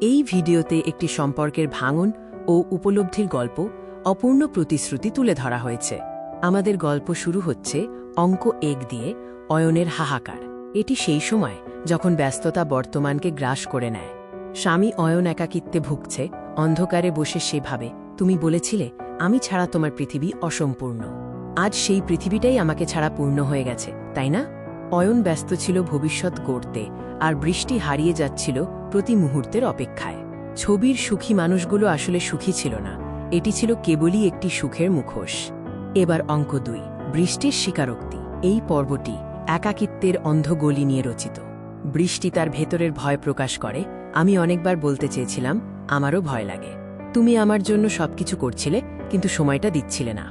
এই ভিডিওতে একটি সম্পর্কের ভাঙন ও উপলব্ধির গল্প, অপূর্ণ প্রতিশ্রুতি তুলে ধরা হয়েছে। আমাদের গল্প শুরু হচ্ছে অঙ্ক 1 দিয়ে, অয়নের হাহাকার। এটি সেই সময় যখন ব্যস্ততা বর্তমানকে গ্রাস করে নেয়। স্বামী অয়ন একাকিত্বে ভুগছে, অন্ধকারে বসে সে ভাবে, তুমি বলেছিলে আমি ছাড়া তোমার পৃথিবী অসম্পূর্ণ। আজ সেই পৃথিবীটাই আমাকে ছাড়া পূর্ণ হয়ে গেছে, তাই না? অয়ন ব্যস্ত ছিল ভবিষ্যৎ গড়তে, আর বৃষ্টি হারিয়ে যাচ্ছিল প্রতি মুহূর্তের অপেক্ষায়। ছবির সুখী মানুষগুলো আসলে সুখী ছিল না, এটি ছিল কেবলই একটি সুখের মুখোশ। এবার অঙ্ক 2, বৃষ্টির স্বীকারোক্তি। এই পর্বটি একাকিত্বের অন্ধ গলি নিয়ে রচিত। বৃষ্টি তার ভেতরের ভয় প্রকাশ করে, আমি অনেকবার বলতে চেয়েছিলাম, আমারও ভয় লাগে। তুমি আমার জন্য সবকিছু করছিলে, কিন্তু সময়টা দিচ্ছিলে না।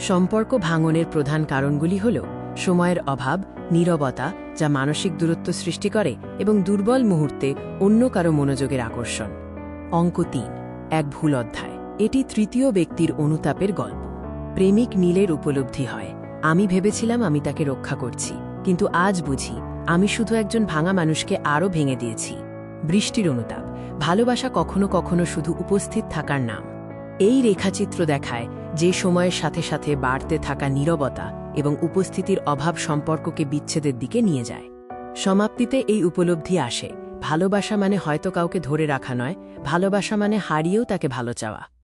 সম্পর্ক ভাঙনের প্রধান কারণগুলি হল সময়ের অভাব, নীরবতা যা মানসিক দূরত্ব সৃষ্টি করে, এবং দুর্বল মুহূর্তে অন্য কারো মনোযোগের আকর্ষণ। অঙ্ক 3, এক ভুল অধ্যায়। এটি তৃতীয় ব্যক্তির অনুতাপের গল্প। প্রেমিক নীলের উপলব্ধি হয়, আমি ভেবেছিলাম আমি তাকে রক্ষা করছি, কিন্তু আজ বুঝি আমি শুধু একজন ভাঙা মানুষকে আরও ভেঙে দিয়েছি। বৃষ্টির অনুতাপ, ভালোবাসা কখনো কখনো শুধু উপস্থিত থাকার নাম। এই রেখাচিত্র দেখায় যে সময়ের সাথে সাথে বাড়তে থাকা নীরবতা এবং উপস্থিতির অভাব সম্পর্ককে বিচ্ছেদের দিকে নিয়ে যায়। সমাপ্তিতে এই উপলব্ধি আসে, ভালোবাসা মানে হয়তো কাউকে ধরে রাখা নয়, ভালোবাসা মানে হারিয়েও তাকে ভালো চাওয়া।